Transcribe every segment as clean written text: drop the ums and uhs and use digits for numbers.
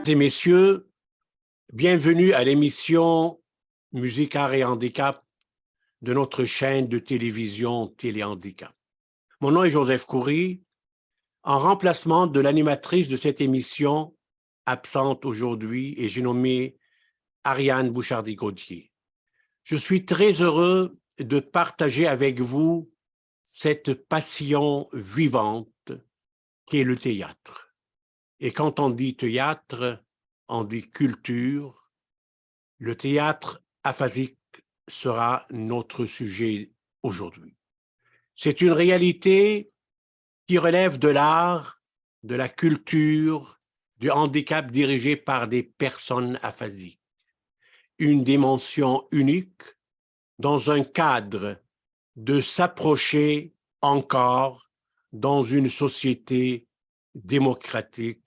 et messieurs, bienvenue à l'émission Musique, Art et Handicap de notre chaîne de télévision Téléhandicap. Mon nom est Joseph Coury, en remplacement de l'animatrice de cette émission, absente aujourd'hui, et j'ai nommé Ariane Bouchardy-Gauthier. Je suis très heureux de partager avec vous cette passion vivante qui est le théâtre. Et quand on dit théâtre, on dit culture. Le théâtre aphasique sera notre sujet aujourd'hui. C'est une réalité qui relève de l'art, de la culture, du handicap dirigé par des personnes aphasiques. Une dimension unique dans un cadre de s'approcher encore dans une société démocratique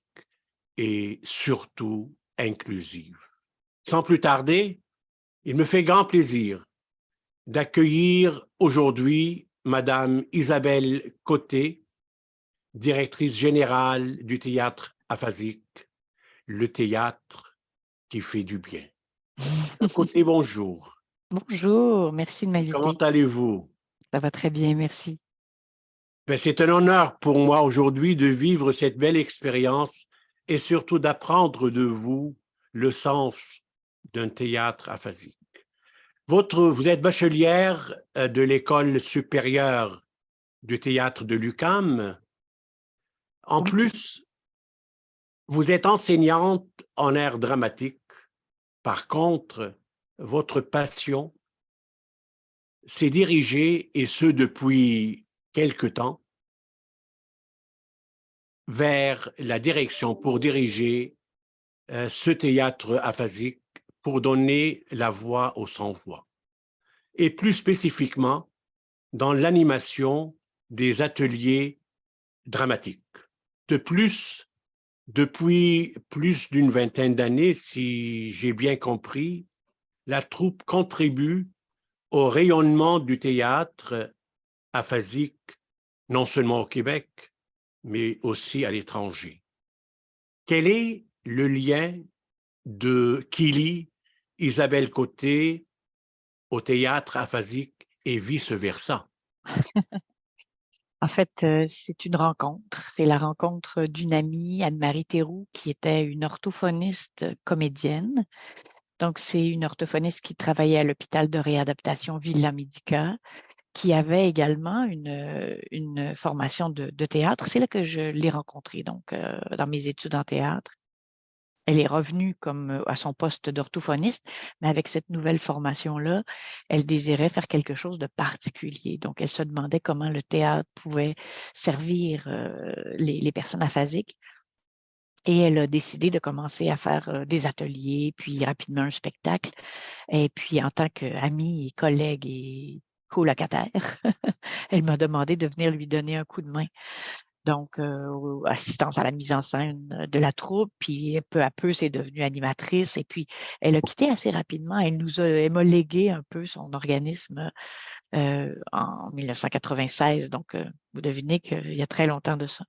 et surtout inclusive. Sans plus tarder, il me fait grand plaisir d'accueillir aujourd'hui Madame Isabelle Côté, directrice générale du théâtre aphasique, le théâtre qui fait du bien. Côté, bonjour. Bonjour, merci de m'inviter. Comment allez-vous? Ça va très bien, merci. C'est un honneur pour moi aujourd'hui de vivre cette belle expérience et surtout d'apprendre de vous le sens d'un théâtre aphasique. Vous êtes bachelière de l'École supérieure du théâtre de l'UQAM. En plus, vous êtes enseignante en art dramatique. Par contre, votre passion s'est dirigée, et ce depuis quelque temps, vers la direction pour diriger ce théâtre aphasique pour donner la voix aux sans-voix. Et plus spécifiquement, dans l'animation des ateliers dramatiques. De plus, depuis plus d'une vingtaine d'années, si j'ai bien compris, la troupe contribue au rayonnement du théâtre aphasique, non seulement au Québec, mais aussi à l'étranger. Quel est le lien qui lie Isabelle Côté au théâtre aphasique et vice-versa? En fait, c'est une rencontre. C'est la rencontre d'une amie, Anne-Marie Théroux, qui était une orthophoniste comédienne. Donc, c'est une orthophoniste qui travaillait à l'hôpital de réadaptation Villa Medica, qui avait également une formation de théâtre. C'est là que je l'ai rencontrée, donc, dans mes études en théâtre. Elle est revenue comme à son poste d'orthophoniste, mais avec cette nouvelle formation-là, elle désirait faire quelque chose de particulier. Donc, elle se demandait comment le théâtre pouvait servir les personnes aphasiques. Et elle a décidé de commencer à faire des ateliers, puis rapidement un spectacle. Et puis, en tant qu'amie et collègue et colocataire, elle m'a demandé de venir lui donner un coup de main. Donc, assistance à la mise en scène de la troupe, puis peu à peu, c'est devenu animatrice. Et puis, elle a quitté assez rapidement. Elle m'a légué un peu son organisme en 1996. Donc, vous devinez qu'il y a très longtemps de ça.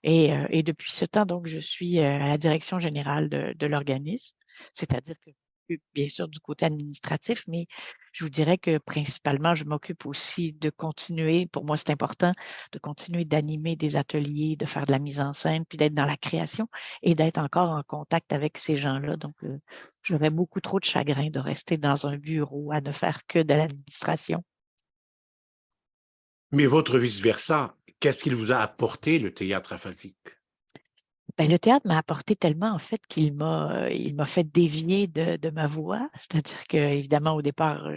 Et depuis ce temps, donc, je suis à la direction générale de l'organisme, c'est-à-dire que bien sûr du côté administratif, mais je vous dirais que principalement, je m'occupe aussi de continuer, pour moi c'est important, de continuer d'animer des ateliers, de faire de la mise en scène, puis d'être dans la création et d'être encore en contact avec ces gens-là. Donc, j'aurais beaucoup trop de chagrin de rester dans un bureau à ne faire que de l'administration. Mais votre vice-versa, qu'est-ce qu'il vous a apporté, le théâtre aphasique? Ben, le théâtre m'a apporté tellement, en fait, il m'a fait dévier de ma voie. C'est-à-dire que, évidemment, au départ,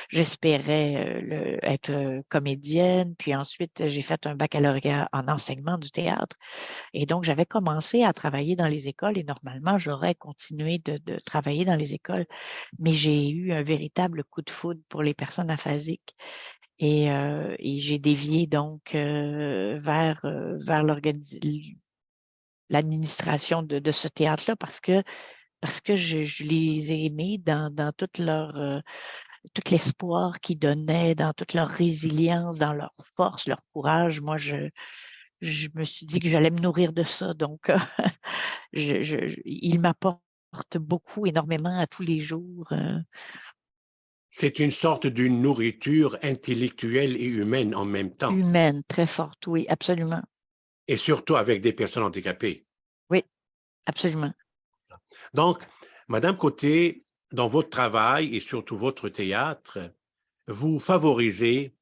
j'espérais être comédienne. Puis ensuite, j'ai fait un baccalauréat en enseignement du théâtre. Et donc, j'avais commencé à travailler dans les écoles et normalement, j'aurais continué de travailler dans les écoles. Mais j'ai eu un véritable coup de foudre pour les personnes aphasiques. Et j'ai dévié donc vers l'administration de ce théâtre-là parce que je les ai aimés dans tout l'espoir qu'ils donnaient, dans toute leur résilience, dans leur force, leur courage. Moi, je me suis dit que j'allais me nourrir de ça. Donc, il m'apporte beaucoup, énormément à tous les jours. C'est une sorte d'une nourriture intellectuelle et humaine en même temps, Humaine, très forte, oui, absolument. et surtout avec des personnes handicapées. Oui, absolument. Donc, Madame Côté, dans votre travail et surtout votre théâtre, vous favorisez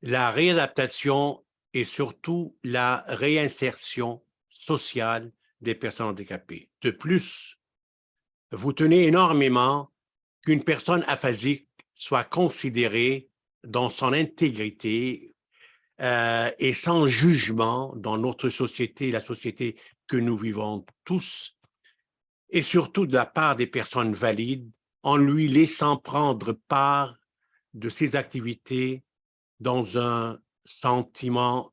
la réadaptation et surtout la réinsertion sociale des personnes handicapées. De plus, vous tenez énormément qu'une personne aphasique soit considérée dans son intégrité et sans jugement dans notre société, la société que nous vivons tous, et surtout de la part des personnes valides, en lui laissant prendre part de ses activités dans un sentiment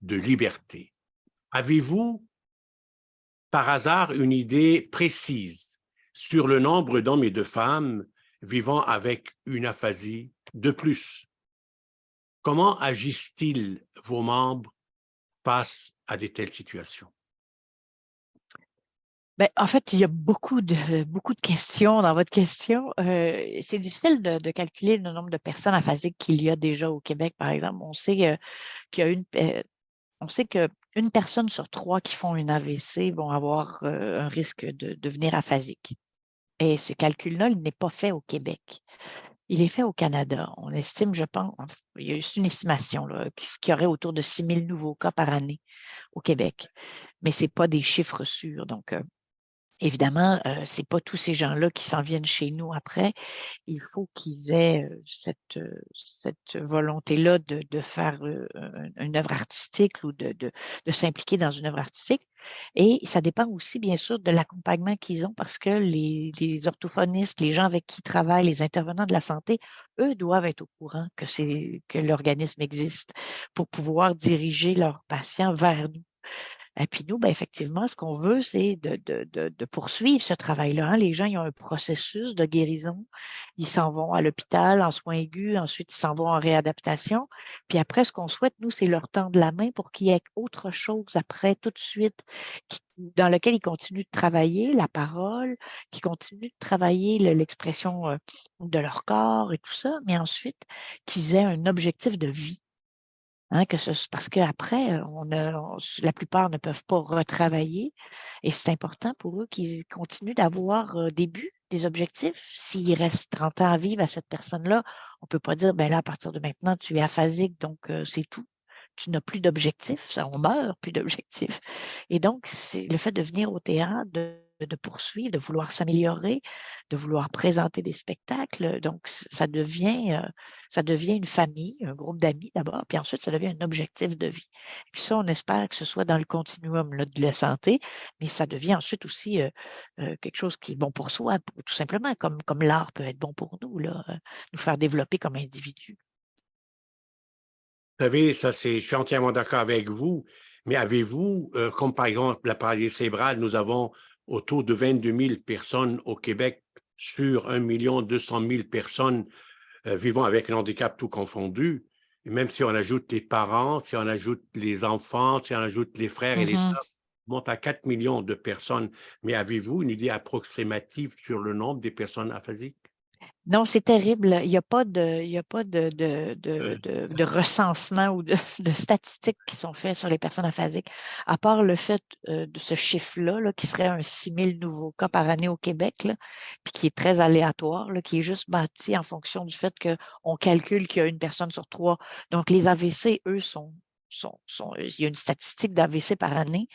de liberté. Avez-vous par hasard une idée précise sur le nombre d'hommes et de femmes vivant avec une aphasie de plus? Comment agissent-ils, vos membres, face à de telles situations? Ben, en fait, il y a beaucoup de questions dans votre question. C'est difficile de calculer le nombre de personnes aphasiques qu'il y a déjà au Québec, par exemple. On sait qu'il y a on sait qu'une personne sur trois qui font une AVC vont avoir un risque de devenir aphasique. Et ce calcul-là, il n'est pas fait au Québec. Il est fait au Canada. On estime, je pense, il y a juste une estimation, là, qu'il y aurait autour de 6 000 nouveaux cas par année au Québec. Mais ce n'est pas des chiffres sûrs. Donc, évidemment, ce n'est pas tous ces gens-là qui s'en viennent chez nous après. Il faut qu'ils aient cette volonté-là de faire une œuvre artistique ou de s'impliquer dans une œuvre artistique. Et ça dépend aussi, bien sûr, de l'accompagnement qu'ils ont parce que les orthophonistes, les gens avec qui ils travaillent, les intervenants de la santé, eux doivent être au courant que l'organisme existe pour pouvoir diriger leurs patients vers nous. Et puis nous, ben, effectivement, ce qu'on veut, c'est de poursuivre ce travail-là. Hein. Les gens, ils ont un processus de guérison. Ils s'en vont à l'hôpital en soins aigus, ensuite ils s'en vont en réadaptation. Puis après, ce qu'on souhaite, nous, c'est leur tendre la main pour qu'il y ait autre chose après, tout de suite, dans lequel ils continuent de travailler la parole, qu'ils continuent de travailler l'expression de leur corps et tout ça, mais ensuite qu'ils aient un objectif de vie. Hein, parce qu'après, la plupart ne peuvent pas retravailler et c'est important pour eux qu'ils continuent d'avoir des buts, des objectifs. S'il reste 30 ans à vivre à cette personne-là, on ne peut pas dire, ben là, à partir de maintenant, tu es aphasique, donc c'est tout. Tu n'as plus d'objectifs, on meurt, plus d'objectifs. Et donc, c'est le fait de venir au théâtre, de poursuivre, de vouloir s'améliorer, de vouloir présenter des spectacles. Donc, ça devient une famille, un groupe d'amis d'abord, puis ensuite, ça devient un objectif de vie. Et puis ça, on espère que ce soit dans le continuum là, de la santé, mais ça devient ensuite aussi quelque chose qui est bon pour soi, tout simplement, comme l'art peut être bon pour nous, là, nous faire développer comme individus. Vous savez, je suis entièrement d'accord avec vous, mais avez-vous, comme par exemple la paralysie cérébrale, nous avons autour de 22 000 personnes au Québec sur 1 200 000 personnes vivant avec un handicap tout confondu. Et même si on ajoute les parents, si on ajoute les enfants, si on ajoute les frères et les Mhm. sœurs, on monte à 4 millions de personnes. Mais avez-vous une idée approximative sur le nombre des personnes aphasiques? Non, c'est terrible. Il n'y a pas de Statistique. recensement ou de statistiques qui sont faites sur les personnes aphasiques, à part le fait de ce chiffre-là, là, qui serait un 6 000 nouveaux cas par année au Québec, là, puis qui est très aléatoire, là, qui est juste bâti en fonction du fait qu'on calcule qu'il y a une personne sur trois. Donc, les AVC, eux, il y a une statistique d'AVC par année,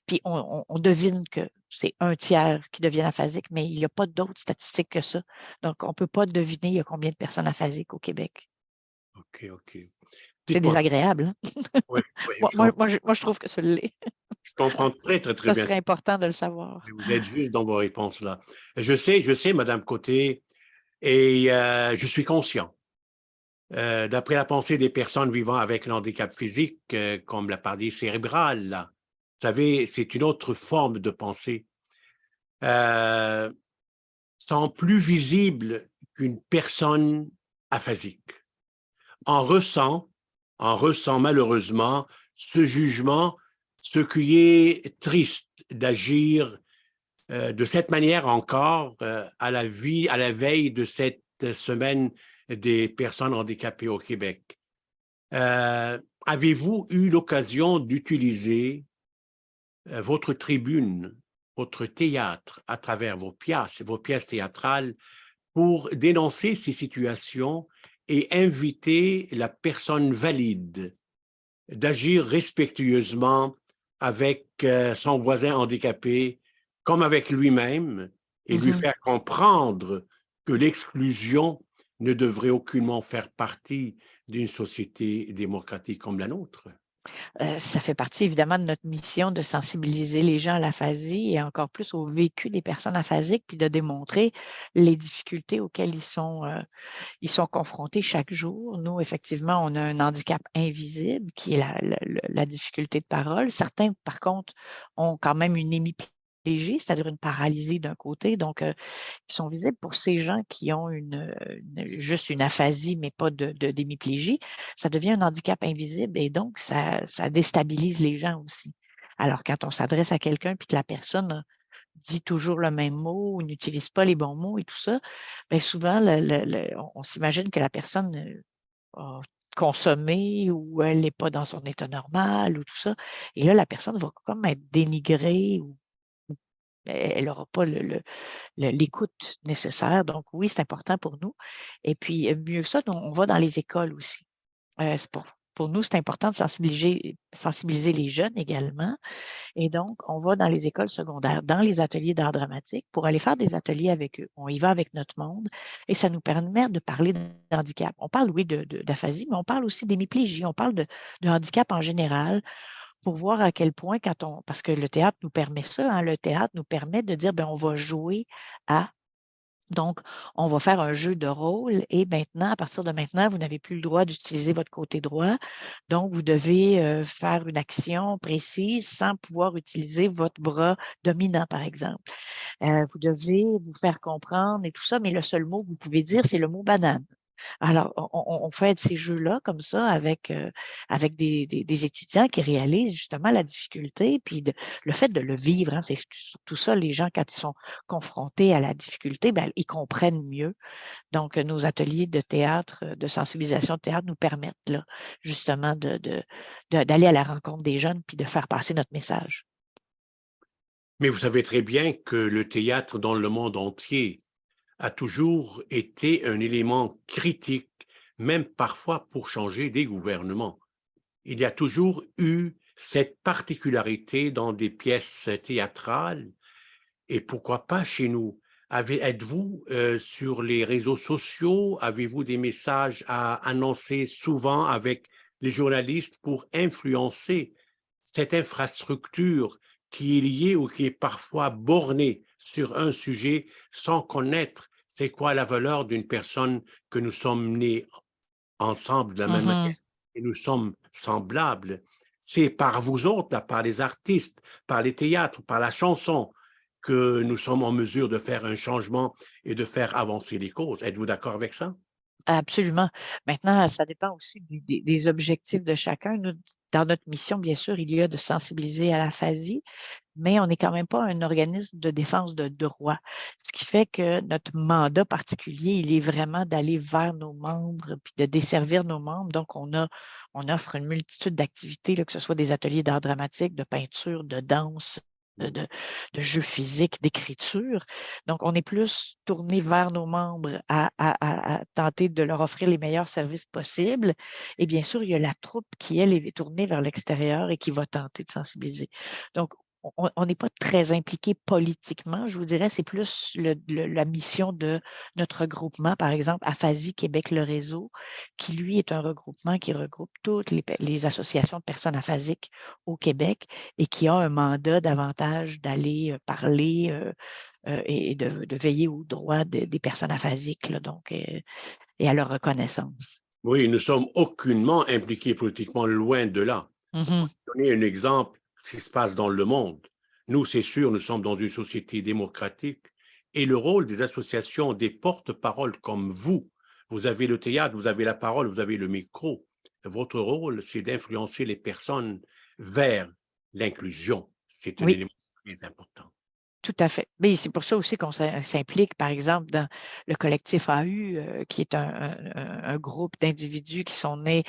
puis on devine que c'est un tiers qui deviennent aphasiques, mais il n'y a pas d'autres statistiques que ça. Donc, on ne peut pas deviner il y a combien de personnes aphasiques au Québec. OK, OK. C'est Dites-moi, désagréable. Hein? oui, oui, je comprends. Moi, je trouve que ça l'est. Je comprends très, très, très Ça bien. serait important de le savoir. Vous êtes juste dans vos réponses là. Je sais, Madame Côté, et je suis conscient. D'après la pensée des personnes vivant avec un handicap physique, comme la paralysie cérébrale, là, vous savez, c'est une autre forme de pensée. Euh, sont plus visibles qu'une personne aphasique. On ressent malheureusement ce jugement, ce qui est triste d'agir de cette manière encore à la veille de cette semaine des personnes handicapées au Québec. Avez-vous eu l'occasion d'utiliser votre tribune, votre théâtre à travers vos pièces théâtrales pour dénoncer ces situations et inviter la personne valide d'agir respectueusement avec son voisin handicapé comme avec lui-même et lui Mhm. faire comprendre que l'exclusion ne devrait aucunement faire partie d'une société démocratique comme la nôtre? Ça fait partie évidemment de notre mission de sensibiliser les gens à l'aphasie et encore plus au vécu des personnes aphasiques, puis de démontrer les difficultés auxquelles ils sont confrontés chaque jour. Nous, effectivement, on a un handicap invisible qui est la difficulté de parole. Certains, par contre, ont quand même une hémiplégie, c'est-à-dire une paralysie d'un côté. Donc, ils sont visibles pour ces gens qui ont juste une aphasie, mais pas d'hémiplégie. Ça devient un handicap invisible et donc, ça déstabilise les gens aussi. Alors, quand on s'adresse à quelqu'un puis que la personne dit toujours le même mot ou n'utilise pas les bons mots et tout ça, bien souvent, on s'imagine que la personne a consommé ou elle n'est pas dans son état normal ou tout ça. Et là, la personne va comme être dénigrée ou elle n'aura pas l'écoute nécessaire. Donc, oui, c'est important pour nous. Et puis, mieux que ça, on va dans les écoles aussi. Pour nous, c'est important de sensibiliser les jeunes également. Et donc, on va dans les écoles secondaires, dans les ateliers d'art dramatique pour aller faire des ateliers avec eux. On y va avec notre monde et ça nous permet de parler d'handicap. On parle, oui, d'aphasie, mais on parle aussi d'hémiplégie, on parle de handicap en général pour voir à quel point, parce que le théâtre nous permet ça, hein, le théâtre nous permet de dire, ben, on va jouer à donc, on va faire un jeu de rôle et maintenant, à partir de maintenant, vous n'avez plus le droit d'utiliser votre côté droit. Donc, vous devez faire une action précise sans pouvoir utiliser votre bras dominant, par exemple. Vous devez vous faire comprendre et tout ça, mais le seul mot que vous pouvez dire, c'est le mot banane. Alors, on fait ces jeux-là comme ça avec des étudiants qui réalisent justement la difficulté, puis le fait de le vivre, hein, c'est surtout ça, les gens, quand ils sont confrontés à la difficulté, ben, ils comprennent mieux. Donc, nos ateliers de théâtre, de sensibilisation de théâtre nous permettent là, justement d'aller à la rencontre des jeunes puis de faire passer notre message. Mais vous savez très bien que le théâtre dans le monde entier a toujours été un élément critique, même parfois pour changer des gouvernements. Il y a toujours eu cette particularité dans des pièces théâtrales, et pourquoi pas chez nous. Êtes-vous sur les réseaux sociaux? Avez-vous des messages à annoncer souvent avec les journalistes pour influencer cette infrastructure qui est liée ou qui est parfois bornée sur un sujet sans connaître c'est quoi la valeur d'une personne que nous sommes nés ensemble de la même manière Mhm. et nous sommes semblables. C'est par vous autres, là, par les artistes, par les théâtres, par la chanson, que nous sommes en mesure de faire un changement et de faire avancer les causes. Êtes-vous d'accord avec ça? Absolument. Maintenant, ça dépend aussi des objectifs de chacun. Nous, dans notre mission, bien sûr, il y a de sensibiliser à l'aphasie, mais on n'est quand même pas un organisme de défense de droits. Ce qui fait que notre mandat particulier, il est vraiment d'aller vers nos membres puis de desservir nos membres. Donc, on offre une multitude d'activités, là, que ce soit des ateliers d'art dramatique, de peinture, de danse, de jeux physiques, d'écriture. Donc, on est plus tourné vers nos membres à tenter de leur offrir les meilleurs services possibles. Et bien sûr, il y a la troupe qui, elle, est tournée vers l'extérieur et qui va tenter de sensibiliser. Donc, on n'est pas très impliqué politiquement, je vous dirais, c'est plus la mission de notre regroupement, par exemple, Aphasie Québec le réseau, qui lui est un regroupement qui regroupe toutes les associations de personnes aphasiques au Québec et qui a un mandat davantage d'aller parler et de veiller aux droits des personnes aphasiques, là, donc, et à leur reconnaissance. Oui, nous sommes aucunement impliqués politiquement, loin de là. Mhm. Donner un exemple, ce qui se passe dans le monde. Nous, c'est sûr, nous sommes dans une société démocratique et le rôle des associations, des porte-paroles comme vous avez le théâtre, vous avez la parole, vous avez le micro, votre rôle, c'est d'influencer les personnes vers l'inclusion. C'est un Oui, élément très important. tout à fait. Mais c'est pour ça aussi qu'on s'implique, par exemple, dans le collectif AU, qui est un groupe d'individus qui sont nés.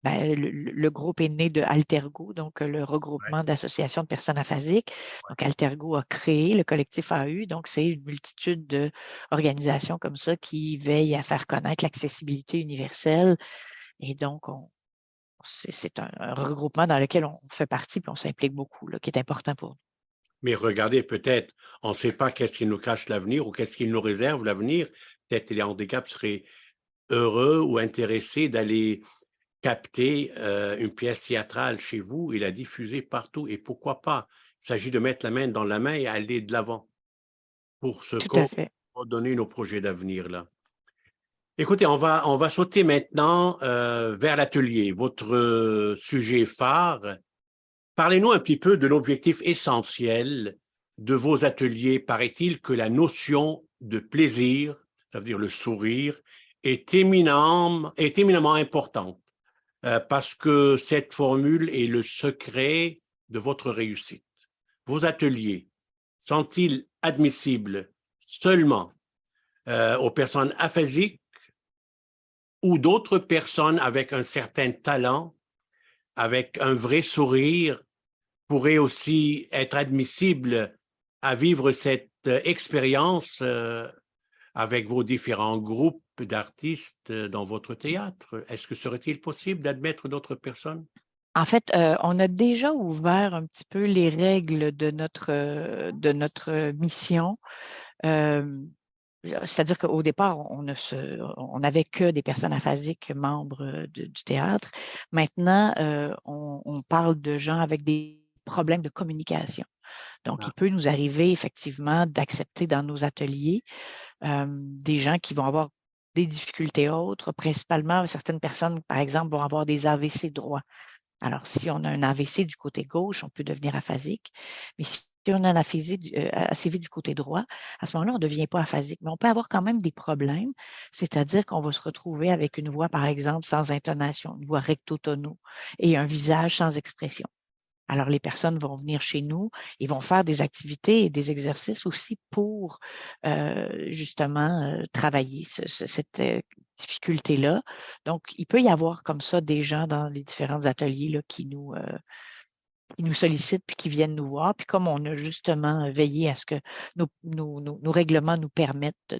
Le groupe est né de Altergo, donc le Ouais, regroupement d'associations de personnes aphasiques. Donc, Altergo a créé le collectif AU. Donc, c'est une multitude d'organisations comme ça qui veillent à faire connaître l'accessibilité universelle. Et donc, c'est un regroupement dans lequel on fait partie puis on s'implique beaucoup, là, qui est important pour nous. mais regardez, peut-être, on ne sait pas qu'est-ce qui nous cache l'avenir ou qu'est-ce qui nous réserve l'avenir. Peut-être les handicaps seraient heureux ou intéressés d'aller capter une pièce théâtrale chez vous et la diffuser partout. Et pourquoi pas? Il s'agit de mettre la main dans la main et aller de l'avant pour se Tout à fait. coordonner nos projets d'avenir là. Écoutez, on va sauter maintenant vers l'atelier, votre sujet phare. Parlez-nous un petit peu de l'objectif essentiel de vos ateliers. Paraît-il que la notion de plaisir, ça veut dire le sourire, est éminemment importante parce que cette formule est le secret de votre réussite. Vos ateliers sont-ils admissibles seulement aux personnes aphasiques ou d'autres personnes avec un certain talent, avec un vrai sourire, pourraient aussi être admissibles à vivre cette expérience avec vos différents groupes d'artistes dans votre théâtre? Est-ce que serait-il possible d'admettre d'autres personnes? En fait, on a déjà ouvert un petit peu les règles de notre mission. Euh, C'est-à-dire qu'au départ, on n'avait que des personnes aphasiques membres du théâtre. Maintenant, on parle de gens avec des problèmes de communication. Donc, il Ah, peut nous arriver effectivement d'accepter dans nos ateliers des gens qui vont avoir des difficultés autres, principalement certaines personnes, par exemple, vont avoir des AVC droits. Alors, si on a un AVC du côté gauche, on peut devenir aphasique. Mais si on a un ACV du côté droit, à ce moment-là, on ne devient pas aphasique. Mais on peut avoir quand même des problèmes, c'est-à-dire qu'on va se retrouver avec une voix, par exemple, sans intonation, une voix recto-tono et un visage sans expression. Alors, les personnes vont venir chez nous et vont faire des activités et des exercices aussi pour justement travailler cette difficulté-là. Donc, il peut y avoir comme ça des gens dans les différents ateliers là, qui nous sollicitent puis qui viennent nous voir. Puis comme on a justement veillé à ce que nos règlements nous permettent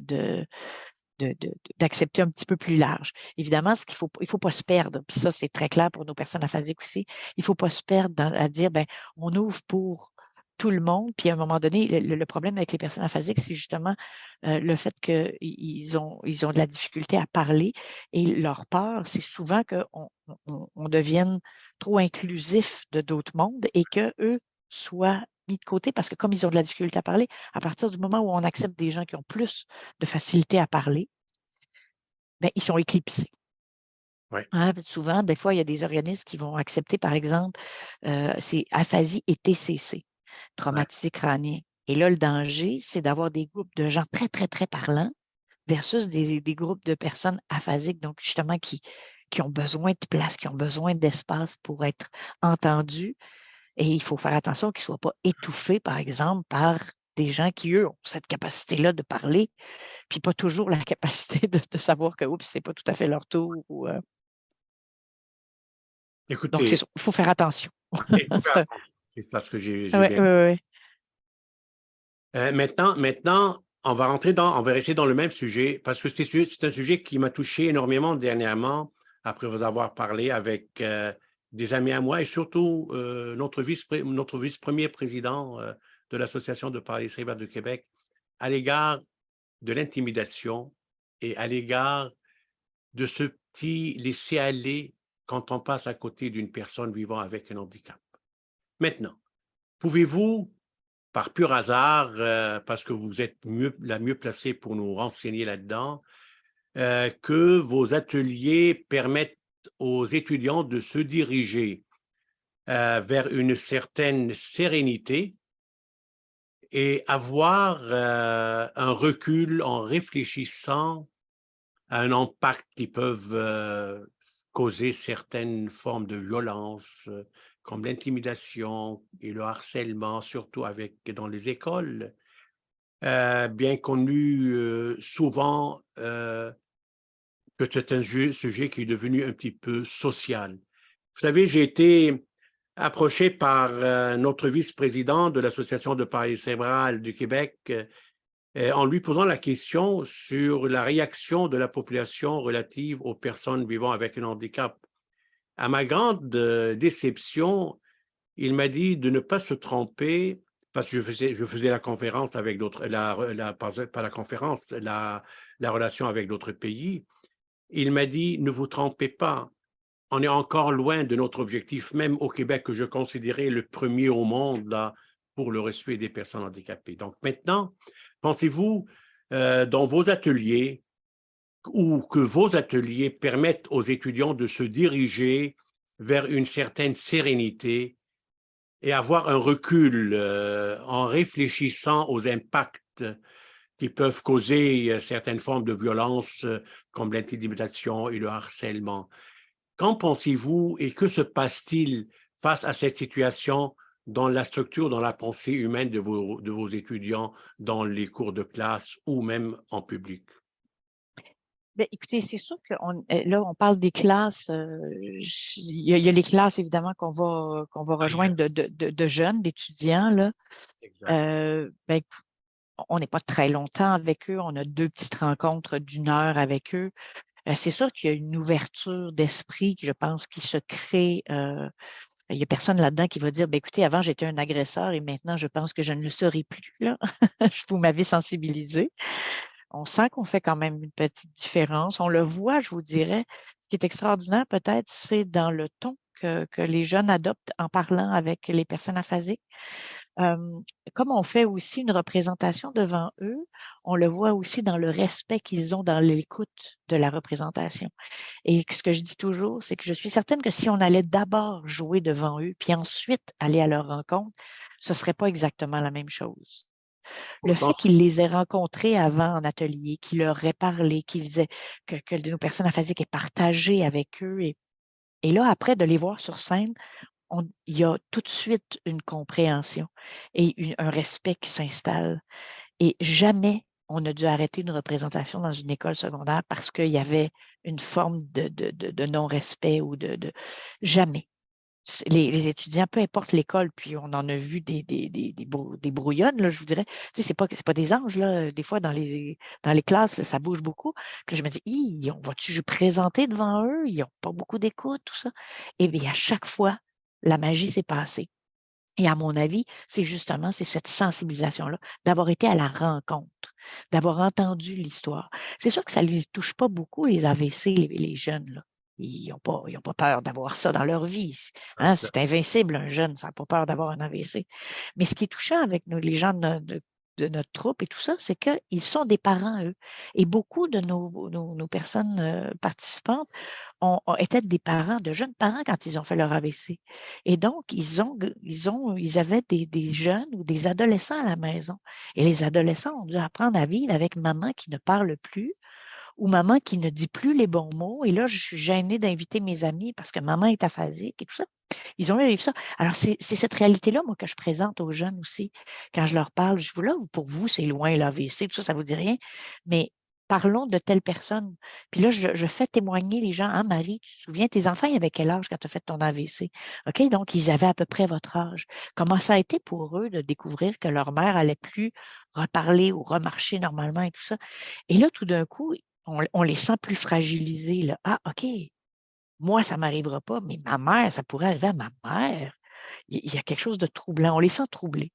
d'accepter un petit peu plus large. Évidemment, il faut pas se perdre, puis ça, c'est très clair pour nos personnes aphasiques aussi. Il faut pas se perdre à dire, ben, on ouvre pour tout le monde, puis à un moment donné, le problème avec les personnes aphasiques, c'est justement le fait qu'ils ils ont de la difficulté à parler et leur peur, c'est souvent qu'on devienne trop inclusif de d'autres mondes et qu'eux soient mis de côté parce que comme ils ont de la difficulté à parler, à partir du moment où on accepte des gens qui ont plus de facilité à parler, ben, ils sont éclipsés. ouais. Hein, souvent, des fois, il y a des organismes qui vont accepter, par exemple, c'est aphasie et TCC, Ouais. traumatisé crânien. Et là, le danger, c'est d'avoir des groupes de gens très, très, très parlants versus des groupes de personnes aphasiques, donc justement qui ont besoin de place, qui ont besoin d'espace pour être entendus. Et il faut faire attention qu'ils ne soient pas étouffés, par exemple, par des gens qui, eux, ont cette capacité-là de parler, puis pas toujours la capacité de savoir que, oups, c'est pas tout à fait leur tour. Donc, c'est Écoutez, ça, il faut faire attention. il faut faire attention. C'est ça ce que j'ai Oui, bien. oui, oui. Maintenant, on va rester dans le même sujet parce que c'est un sujet qui m'a touché énormément dernièrement après vous avoir parlé avec des amis à moi et surtout notre vice-premier président de l'Association de parler célibataires de Québec à l'égard de l'intimidation et à l'égard de ce petit laisser-aller quand on passe à côté d'une personne vivant avec un handicap. Maintenant, pouvez-vous par pur hasard, parce que vous êtes la mieux placée pour nous renseigner là-dedans, que vos ateliers permettent aux étudiants de se diriger vers une certaine sérénité et avoir un recul en réfléchissant à un impact qu'ils peuvent causer certaines formes de violence, comme l'intimidation et le harcèlement, surtout dans les écoles, bien connu souvent que c'est un sujet qui est devenu un petit peu social. Vous savez, j'ai été approché par notre vice-président de l'Association de paralysie cérébrale du Québec en lui posant la question sur la réaction de la population relative aux personnes vivant avec un handicap. À ma grande déception, il m'a dit de ne pas se tromper, parce que je faisais la conférence avec d'autres, pas la conférence, la relation avec d'autres pays. Il m'a dit, ne vous trompez pas, on est encore loin de notre objectif, même au Québec, que je considérais le premier au monde là, pour le respect des personnes handicapées. Donc maintenant, pensez-vous dans vos ateliers ou que vos ateliers permettent aux étudiants de se diriger vers une certaine sérénité et avoir un recul en réfléchissant aux impacts qui peuvent causer certaines formes de violence comme l'intimidation et le harcèlement. Qu'en pensez-vous et que se passe-t-il face à cette situation dans la structure, dans la pensée humaine de vos étudiants, dans les cours de classe ou même en public? Bien, écoutez, c'est sûr que là, on parle des classes. Il y a les classes, évidemment, qu'on va rejoindre Ailleurs. de jeunes, d'étudiants, là. Exact. Ben, on n'est pas très longtemps avec eux. On a 2 petites rencontres d'1 heure avec eux. C'est sûr qu'il y a une ouverture d'esprit que je pense qui se crée. Il n'y a personne là-dedans qui va dire, ben, écoutez, avant, j'étais un agresseur et maintenant, je pense que je ne le serai plus, là. Vous m'avez sensibilisé. On sent qu'on fait quand même une petite différence. On le voit, je vous dirais. Ce qui est extraordinaire, peut-être, c'est dans le ton que les jeunes adoptent en parlant avec les personnes aphasiques. Comme on fait aussi une représentation devant eux, on le voit aussi dans le respect qu'ils ont dans l'écoute de la représentation. Et ce que je dis toujours, c'est que je suis certaine que si on allait d'abord jouer devant eux, puis ensuite aller à leur rencontre, ce ne serait pas exactement la même chose. Le fait qu'il les ait rencontrés avant en atelier, qu'il leur ait parlé, que nos personnes aphasiques aient partagé avec eux. Et là, après, de les voir sur scène, il y a tout de suite une compréhension et un respect qui s'installe. Et jamais on a dû arrêter une représentation dans une école secondaire parce qu'il y avait une forme de non-respect ou Jamais. Les étudiants, peu importe l'école, puis on en a vu des brouillonnes, là, je vous dirais. Tu sais, c'est pas des anges, là. Des fois, dans les classes, là, ça bouge beaucoup. Puis là, je me dis, on va-tu présenter devant eux? Ils n'ont pas beaucoup d'écoute, tout ça. Et bien, à chaque fois, la magie s'est passée. Et à mon avis, c'est cette sensibilisation-là, d'avoir été à la rencontre, d'avoir entendu l'histoire. C'est sûr que ça ne les touche pas beaucoup, les AVC, les jeunes, là. Ils n'ont pas peur d'avoir ça dans leur vie. Hein, c'est invincible, un jeune, ça n'a pas peur d'avoir un AVC. Mais ce qui est touchant avec les gens de notre troupe et tout ça, c'est qu'ils sont des parents, eux. Et beaucoup de nos personnes participantes étaient des parents, de jeunes parents quand ils ont fait leur AVC. Et donc, ils avaient des jeunes ou des adolescents à la maison. Et les adolescents ont dû apprendre à vivre avec maman qui ne parle plus ou maman qui ne dit plus les bons mots. Et là, je suis gênée d'inviter mes amis parce que maman est aphasique et tout ça. Ils ont eu à vivre ça. Alors, c'est cette réalité-là, moi, que je présente aux jeunes aussi. Quand je leur parle, je dis, là, pour vous, c'est loin, l'AVC, tout ça, ça ne vous dit rien. Mais parlons de telle personne. Puis là, je fais témoigner les gens. Hein, Marie, tu te souviens, tes enfants, ils avaient quel âge quand tu as fait ton AVC? OK, donc, ils avaient à peu près votre âge. Comment ça a été pour eux de découvrir que leur mère allait plus reparler ou remarcher normalement et tout ça? Et là, tout d'un coup, on les sent plus fragilisés. Là. Ah, OK, moi, ça ne m'arrivera pas, mais ma mère, ça pourrait arriver à ma mère. Il y a quelque chose de troublant. On les sent troublés.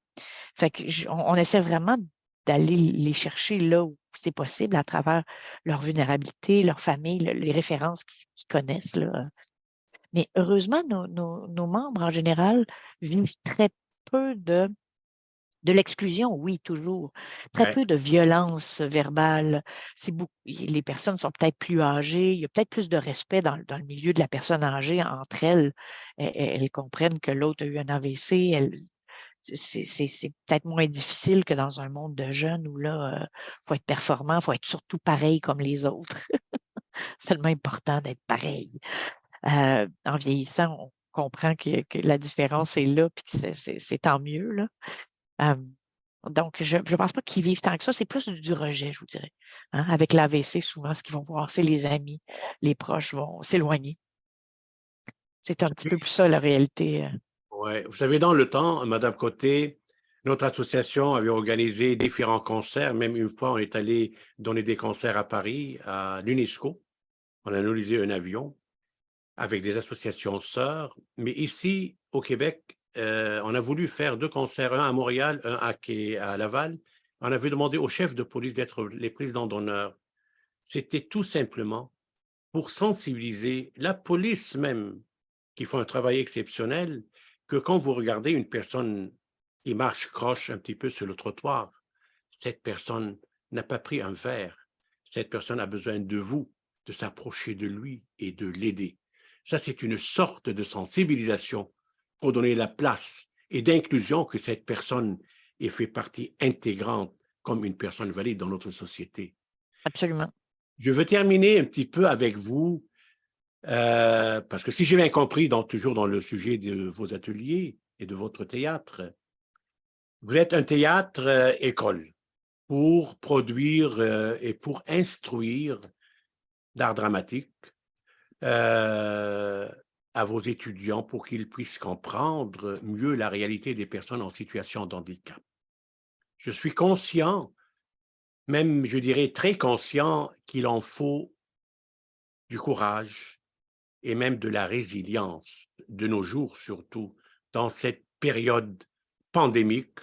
Fait que on essaie vraiment d'aller les chercher là où c'est possible à travers leur vulnérabilité, leur famille, les références qu'ils connaissent. Là. Mais heureusement, nos membres, en général, vivent très peu de l'exclusion, oui, toujours. Très Ouais. peu de violence verbale. Les personnes sont peut-être plus âgées. Il y a peut-être plus de respect dans le milieu de la personne âgée entre elles. Elles comprennent que l'autre a eu un AVC. C'est peut-être moins difficile que dans un monde de jeunes où là, il faut être performant, il faut être surtout pareil comme les autres. C'est tellement important d'être pareil. En vieillissant, on comprend que la différence est là, puis que c'est tant mieux, là. Euh, donc, je ne pense pas qu'ils vivent tant que ça. C'est plus du rejet, je vous dirais. Hein. Avec l'AVC, souvent, ce qu'ils vont voir, c'est les amis, les proches vont s'éloigner. C'est un petit peu plus ça, la réalité. Ouais. Vous savez, dans le temps, Madame Côté, notre association avait organisé différents concerts. Même une fois, on est allé donner des concerts à Paris, à l'UNESCO. On a analysé un avion avec des associations sœurs. Mais ici, au Québec, on a voulu faire 2 concerts, un à Montréal, un à Laval. On avait demandé au chef de police d'être les présidents d'honneur. C'était tout simplement pour sensibiliser la police même, qui font un travail exceptionnel, que quand vous regardez une personne qui marche croche un petit peu sur le trottoir, cette personne n'a pas pris un verre. Cette personne a besoin de vous, de s'approcher de lui et de l'aider. Ça, c'est une sorte de sensibilisation pour donner la place et d'inclusion que cette personne ait fait partie intégrante comme une personne valide dans notre société. Absolument. Je veux terminer un petit peu avec vous, parce que si j'ai bien compris, toujours dans le sujet de vos ateliers et de votre théâtre, vous êtes un théâtre école pour produire et pour instruire l'art dramatique euh, à vos étudiants pour qu'ils puissent comprendre mieux la réalité des personnes en situation de handicap. Je suis conscient, même je dirais très conscient, qu'il en faut du courage et même de la résilience de nos jours, surtout dans cette période pandémique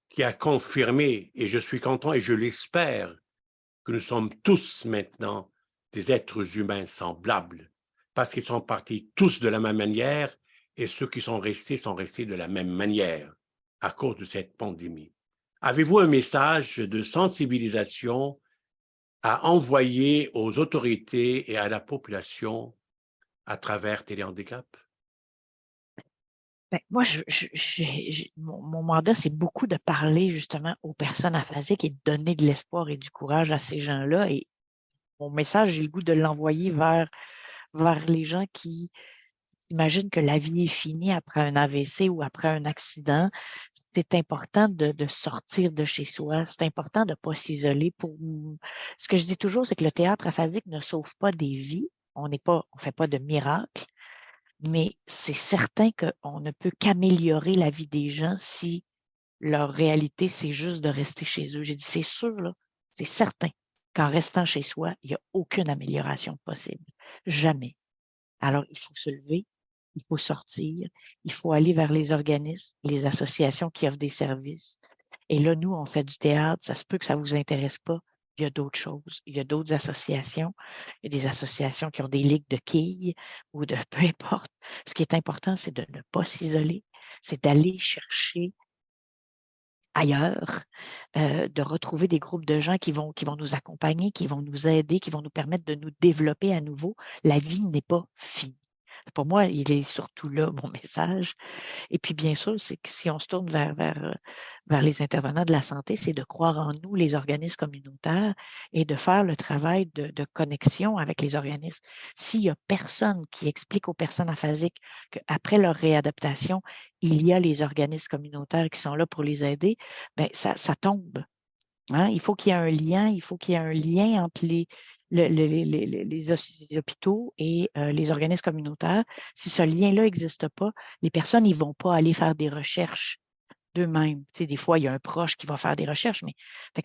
qui a confirmé, et je suis content et je l'espère, que nous sommes tous maintenant des êtres humains semblables, parce qu'ils sont partis tous de la même manière, et ceux qui sont restés de la même manière à cause de cette pandémie. Avez-vous un message de sensibilisation à envoyer aux autorités et à la population à travers Téléhandicap? Ben, moi, mon mandat, c'est beaucoup de parler justement aux personnes aphasiques et de donner de l'espoir et du courage à ces gens-là. Et mon message, j'ai le goût de l'envoyer vers les gens qui imaginent que la vie est finie après un AVC ou après un accident. C'est important de sortir de chez soi. C'est important de ne pas s'isoler. Ce que je dis toujours, c'est que le théâtre aphasique ne sauve pas des vies. On fait pas de miracle. Mais c'est certain qu'on ne peut qu'améliorer la vie des gens si leur réalité, c'est juste de rester chez eux. J'ai dit, c'est sûr, là, c'est certain qu'en restant chez soi, il n'y a aucune amélioration possible. Jamais. Alors, il faut se lever, il faut sortir, il faut aller vers les organismes, les associations qui offrent des services. Et là, nous, on fait du théâtre, ça se peut que ça ne vous intéresse pas. Il y a d'autres choses, il y a d'autres associations. Il y a des associations qui ont des ligues de quilles ou de peu importe. Ce qui est important, c'est de ne pas s'isoler, c'est d'aller chercher ailleurs, de retrouver des groupes de gens qui vont nous accompagner, qui vont nous aider, qui vont nous permettre de nous développer à nouveau. La vie n'est pas finie. Pour moi, il est surtout là, mon message. Et puis, bien sûr, c'est que si on se tourne vers les intervenants de la santé, c'est de croire en nous, les organismes communautaires, et de faire le travail de connexion avec les organismes. S'il n'y a personne qui explique aux personnes aphasiques qu'après leur réadaptation, il y a les organismes communautaires qui sont là pour les aider, bien, ça tombe. Hein? Il faut qu'il y ait un lien, il faut qu'il y ait un lien entre les hôpitaux et les organismes communautaires. Si ce lien-là n'existe pas, les personnes ne vont pas aller faire des recherches d'eux-mêmes. Tu sais, des fois, il y a un proche qui va faire des recherches, mais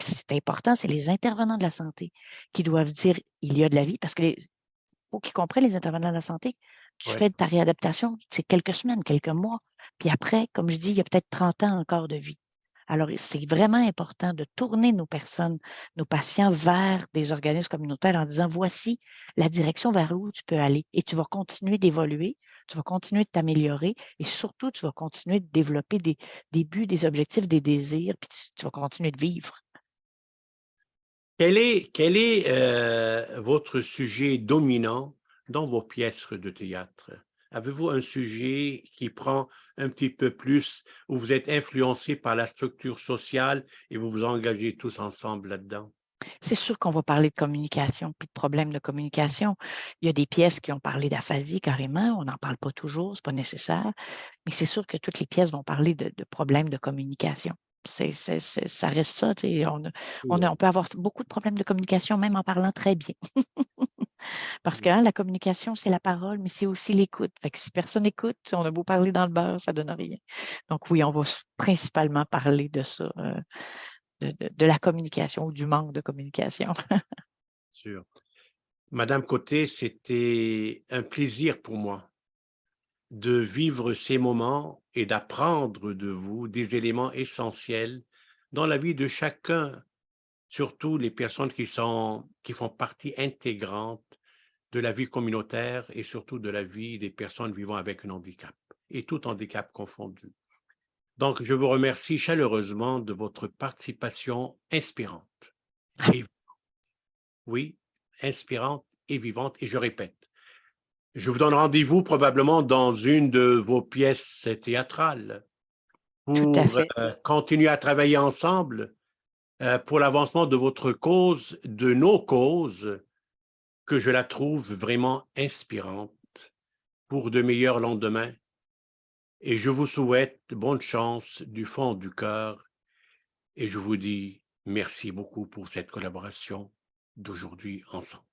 c'est important, c'est les intervenants de la santé qui doivent dire il y a de la vie, parce qu'il faut qu'ils comprennent, les intervenants de la santé. Tu Ouais. fais de ta réadaptation, c'est quelques semaines, quelques mois. Puis après, comme je dis, il y a peut-être 30 ans encore de vie. Alors, c'est vraiment important de tourner nos personnes, nos patients vers des organismes communautaires en disant, voici la direction vers où tu peux aller et tu vas continuer d'évoluer, tu vas continuer de t'améliorer et surtout, tu vas continuer de développer des buts, des objectifs, des désirs, puis tu vas continuer de vivre. Quel est votre sujet dominant dans vos pièces de théâtre? Avez-vous un sujet qui prend un petit peu plus, où vous êtes influencé par la structure sociale et vous vous engagez tous ensemble là-dedans? C'est sûr qu'on va parler de communication, puis de problèmes de communication. Il y a des pièces qui ont parlé d'aphasie carrément, on n'en parle pas toujours, c'est pas nécessaire, mais c'est sûr que toutes les pièces vont parler de problèmes de communication. Ça reste ça, tu sais, on peut avoir beaucoup de problèmes de communication même en parlant très bien. Parce que la communication, c'est la parole, mais c'est aussi l'écoute. Fait que si personne n'écoute, on a beau parler dans le beurre, ça donne rien. Donc oui, on va principalement parler de ça, de la communication ou du manque de communication. Sûr. Madame Côté, c'était un plaisir pour moi de vivre ces moments et d'apprendre de vous des éléments essentiels dans la vie de chacun, surtout les personnes qui font partie intégrante de la vie communautaire et surtout de la vie des personnes vivant avec un handicap et tout handicap confondu. Donc, je vous remercie chaleureusement de votre participation inspirante. Et oui, inspirante et vivante. Et je répète, je vous donne rendez-vous probablement dans une de vos pièces théâtrales Tout à pour fait. continuer à travailler ensemble pour l'avancement de votre cause, de nos causes, que je la trouve vraiment inspirante pour de meilleurs lendemains. Et je vous souhaite bonne chance du fond du cœur et je vous dis merci beaucoup pour cette collaboration d'aujourd'hui ensemble.